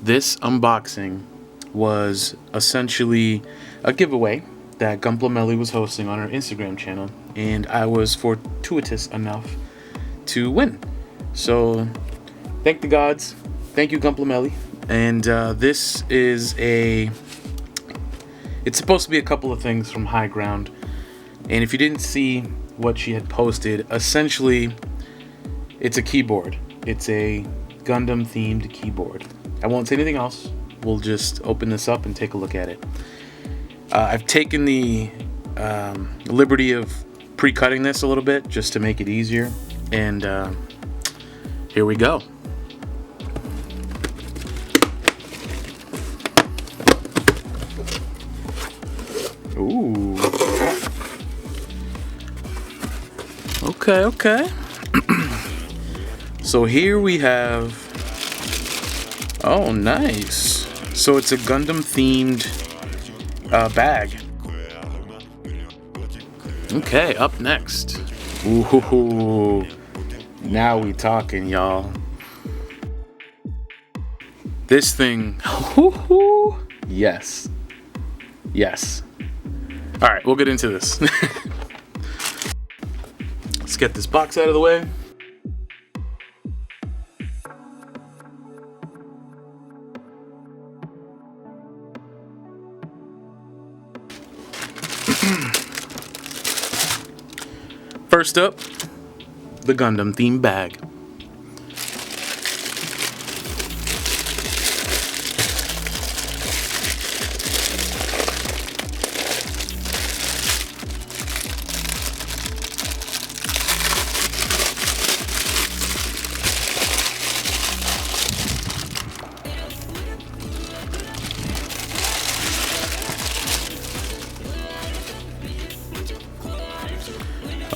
This unboxing was essentially a giveaway that Gundam was hosting on her Instagram channel, and I was fortuitous enough to win. So thank the gods, thank you Gundam, and this is it's supposed to be a couple of things from HiGround, and if you didn't see what she had posted, essentially it's a keyboard. It's a Gundam themed keyboard. I won't say anything else. We'll just open this up and take a look at it. I've taken the liberty of pre-cutting this a little bit just to make it easier, and here we go. Ooh. Okay. So here we have, oh nice. So it's a Gundam themed bag. Okay, up next. Ooh, now we talking, y'all. This thing, yes. All right, we'll get into this. Let's get this box out of the way. First up, the Gundam themed bag.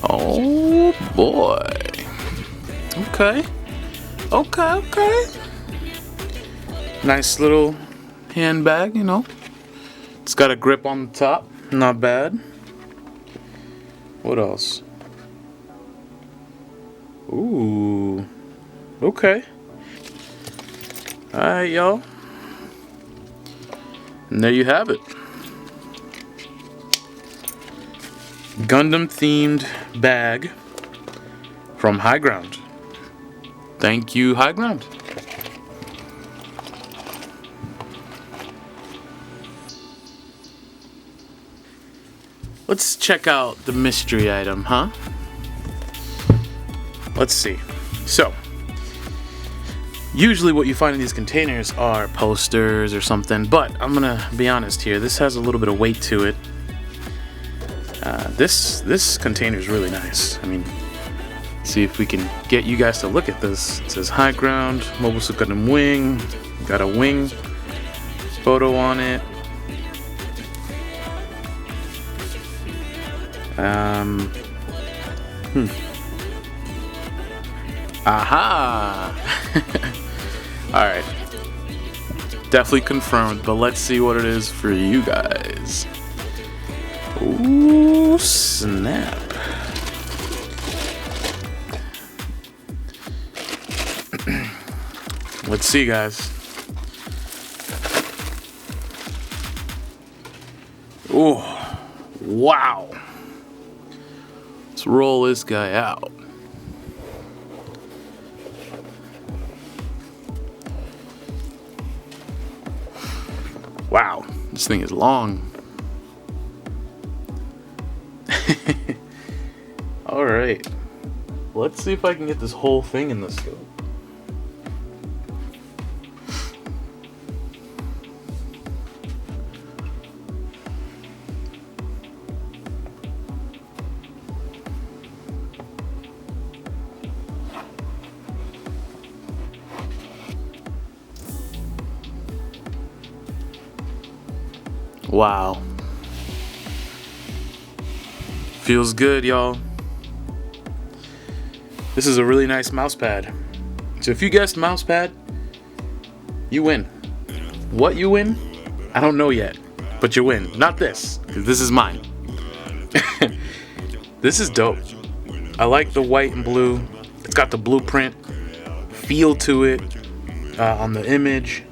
Oh boy. Okay. Nice little handbag, you know. It's got a grip on the top. Not bad. What else? Ooh. Okay. Alright, y'all. And there you have it. Gundam themed bag from HiGround. Thank you, HiGround. Let's check out the mystery item, huh? Let's see. So, usually what you find in these containers are posters or something, but I'm gonna be honest here. This has a little bit of weight to it. This container is really nice. I mean, see if we can get you guys to look at this. It says HiGround, Mobile Suit Gundam Wing. Got a wing photo on it. Aha! Alright. Definitely confirmed, but let's see what it is for you guys. Ooh, snap. Let's see, guys. Ooh, wow. Let's roll this guy out. Wow, this thing is long. Alright, let's see if I can get this whole thing in the scope. Wow. Feels good, y'all. This is a really nice mousepad. So if you guessed mousepad, you win. What you win? I don't know yet, but you win. Not this, because this is mine. This is dope. I like the white and blue. It's got the blueprint feel to it on the image.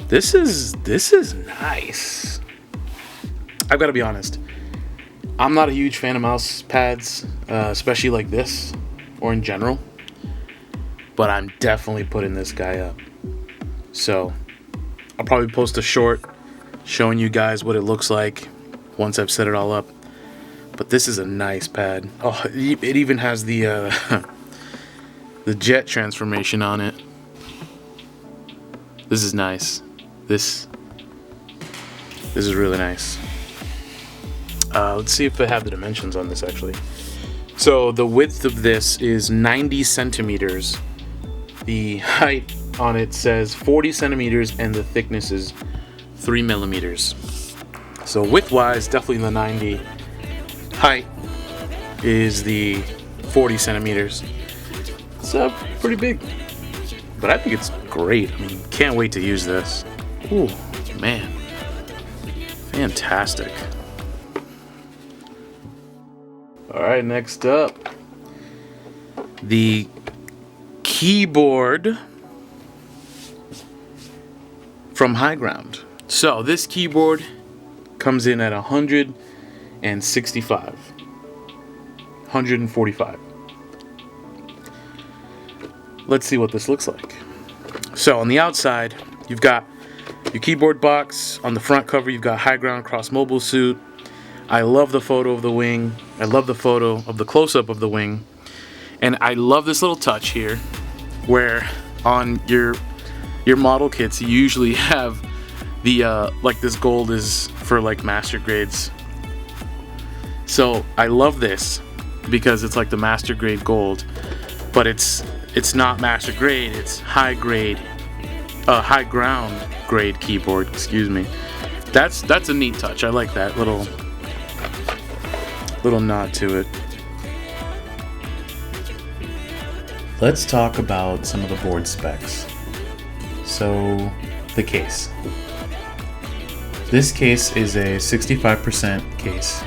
This is nice. I've got to be honest. I'm not a huge fan of mouse pads, especially like this or in general. But I'm definitely putting this guy up. So I'll probably post a short showing you guys what it looks like once I've set it all up. But this is a nice pad. Oh, it even has the the jet transformation on it. This is nice. This is really nice. Let's see if I have the dimensions on this actually. So the width of this is 90 centimeters. The height on it says 40 centimeters and the thickness is 3 millimeters. So width-wise, definitely the 90. Height is the 40 centimeters. It's pretty big, but I think it's great. I mean, can't wait to use this. Ooh, man, fantastic. All right, next up, the keyboard from HiGround. So this keyboard comes in at 165, 145. Let's see what this looks like. So on the outside, you've got your keyboard box. On the front cover, you've got HiGround Cross Mobile Suit. I love the photo of the wing. I love the photo of the close-up of the wing. And I love this little touch here, where on your model kits, you usually have the like this gold is for like master grades. So I love this because it's like the master grade gold, but it's not master grade, it's HiGround grade keyboard, excuse me. That's a neat touch. I like that little nod to it. Let's talk about some of the board specs. So, the case. This case is a 65% case,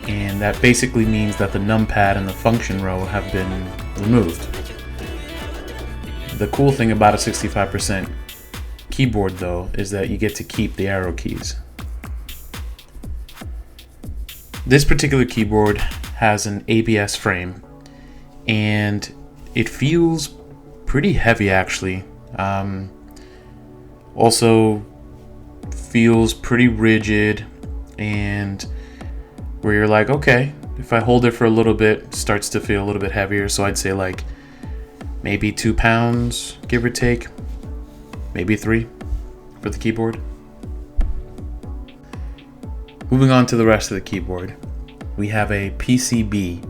and that basically means that the numpad and the function row have been removed. The cool thing about a 65% keyboard, though, is that you get to keep the arrow keys. This particular keyboard has an ABS frame, and it feels pretty heavy actually. Also feels pretty rigid, and where you're like, okay, if I hold it for a little bit, it starts to feel a little bit heavier. So I'd say like maybe 2 pounds, give or take, maybe 3 for the keyboard. Moving on to the rest of the keyboard, we have a PCB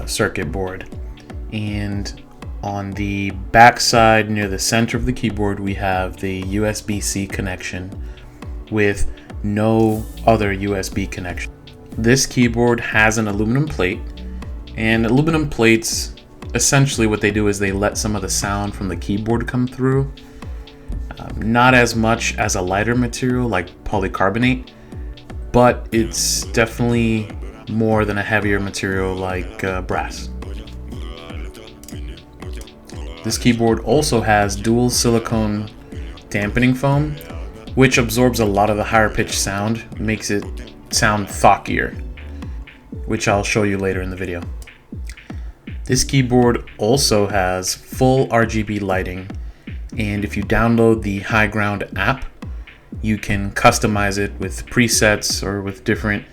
circuit board, and on the back side near the center of the keyboard we have the USB-C connection with no other USB connection. This keyboard has an aluminum plate, and aluminum plates, essentially what they do is they let some of the sound from the keyboard come through. Not as much as a lighter material like polycarbonate, but it's definitely more than a heavier material like brass. This keyboard also has dual silicone dampening foam, which absorbs a lot of the higher pitched sound, makes it sound thockier, which I'll show you later in the video. This keyboard also has full RGB lighting, and if you download the HiGround app, you can customize it with presets or with different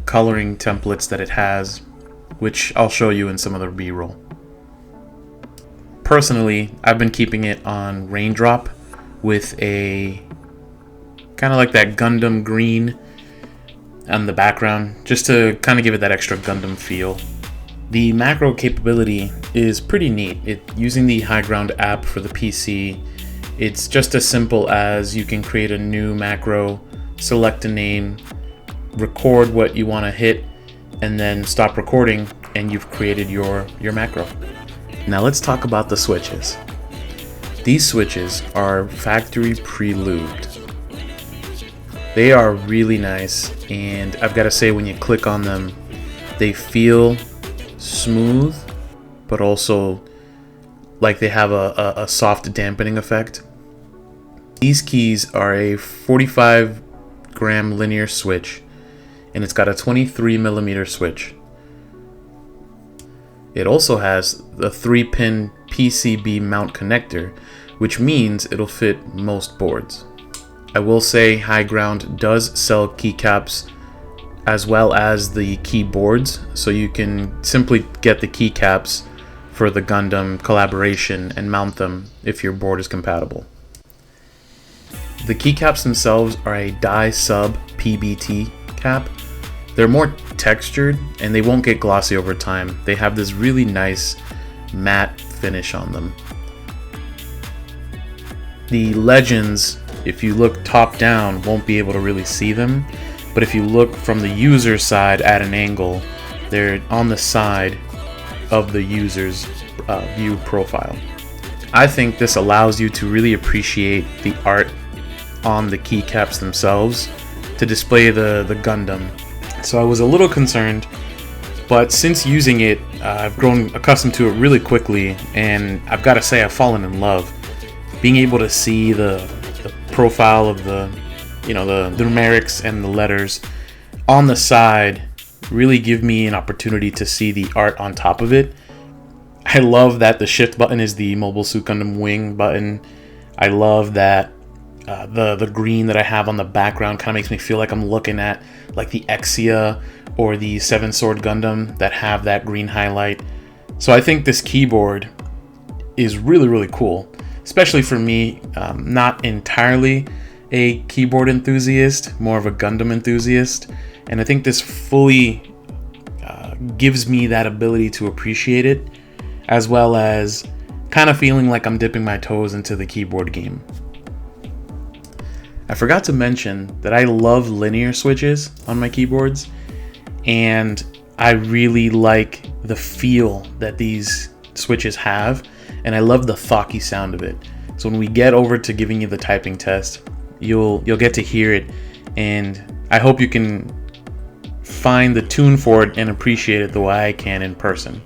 coloring templates that it has, which I'll show you in some of the B-roll. Personally, I've been keeping it on raindrop with a kind of like that Gundam green on the background, just to kind of give it that extra Gundam feel. The macro capability is pretty neat. Using the HiGround app for the PC, it's just as simple as you can create a new macro, select a name, record what you want to hit, and then stop recording, and you've created your macro. Now let's talk about the switches. These switches are factory pre-lubed. They are really nice, and I've got to say, when you click on them, they feel smooth, but also like they have a soft dampening effect. These keys are a 45 gram linear switch, and it's got a 23mm switch. It also has a 3-pin PCB mount connector, which means it'll fit most boards. I will say HiGround does sell keycaps as well as the keyboards, so you can simply get the keycaps for the Gundam collaboration and mount them if your board is compatible. The keycaps themselves are a die sub PBT cap. They're more textured and they won't get glossy over time. They have this really nice matte finish on them. The legends, if you look top down, won't be able to really see them, but if you look from the user side at an angle, they're on the side of the user's view profile. I think this allows you to really appreciate the art on the keycaps themselves to display the Gundam. So I was a little concerned, but since using it, I've grown accustomed to it really quickly, and I've got to say I've fallen in love. Being able to see the profile of the numerics and the letters on the side really give me an opportunity to see the art on top of it. I love that the shift button is the Mobile Suit Gundam wing button. I love that the green that I have on the background kind of makes me feel like I'm looking at like the Exia or the Seven Sword Gundam that have that green highlight. So I think this keyboard is really, really cool, especially for me, not entirely a keyboard enthusiast, more of a Gundam enthusiast. And I think this fully gives me that ability to appreciate it, as well as kind of feeling like I'm dipping my toes into the keyboard game. I forgot to mention that I love linear switches on my keyboards, and I really like the feel that these switches have, and I love the thocky sound of it. So when we get over to giving you the typing test, you'll get to hear it, and I hope you can find the tune for it and appreciate it the way I can in person.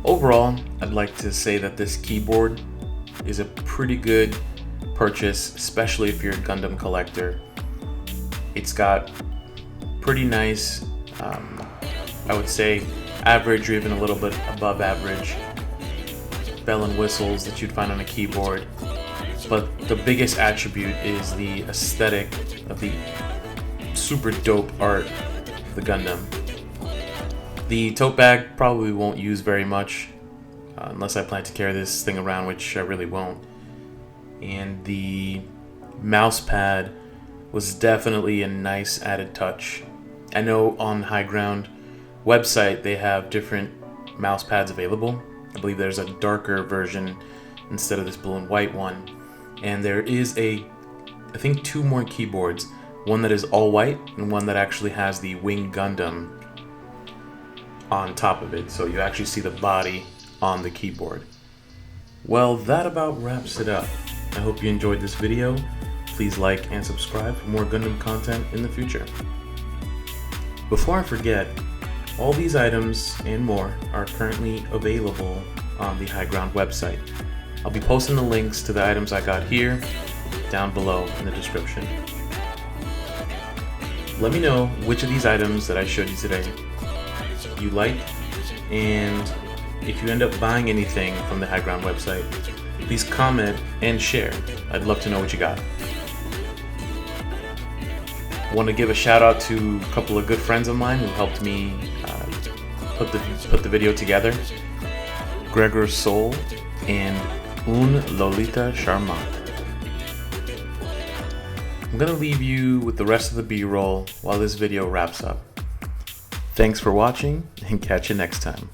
Overall, I'd like to say that this keyboard is a pretty good purchase, especially if you're a Gundam collector. It's got pretty nice, I would say average or even a little bit above average bell and whistles that you'd find on a keyboard. But the biggest attribute is the aesthetic of the super dope art of the Gundam. The tote bag probably won't use very much unless I plan to carry this thing around, which I really won't. And the mouse pad was definitely a nice added touch. I know on HiGround website they have different mouse pads available. I believe there's a darker version instead of this blue and white one. And there is I think 2 more keyboards. One that is all white and one that actually has the Wing Gundam on top of it, so you actually see the body on the keyboard. Well, that about wraps it up. I hope you enjoyed this video. Please like and subscribe for more Gundam content in the future. Before I forget, all these items and more are currently available on the HiGround website. I'll be posting the links to the items I got here down below in the description. Let me know which of these items that I showed you today you like, and if you end up buying anything from the HiGround website, please comment and share. I'd love to know what you got. I want to give a shout out to a couple of good friends of mine who helped me put the video together. Gregor Soul and Un Lolita Charmant. I'm gonna leave you with the rest of the B-roll while this video wraps up. Thanks for watching, and catch you next time.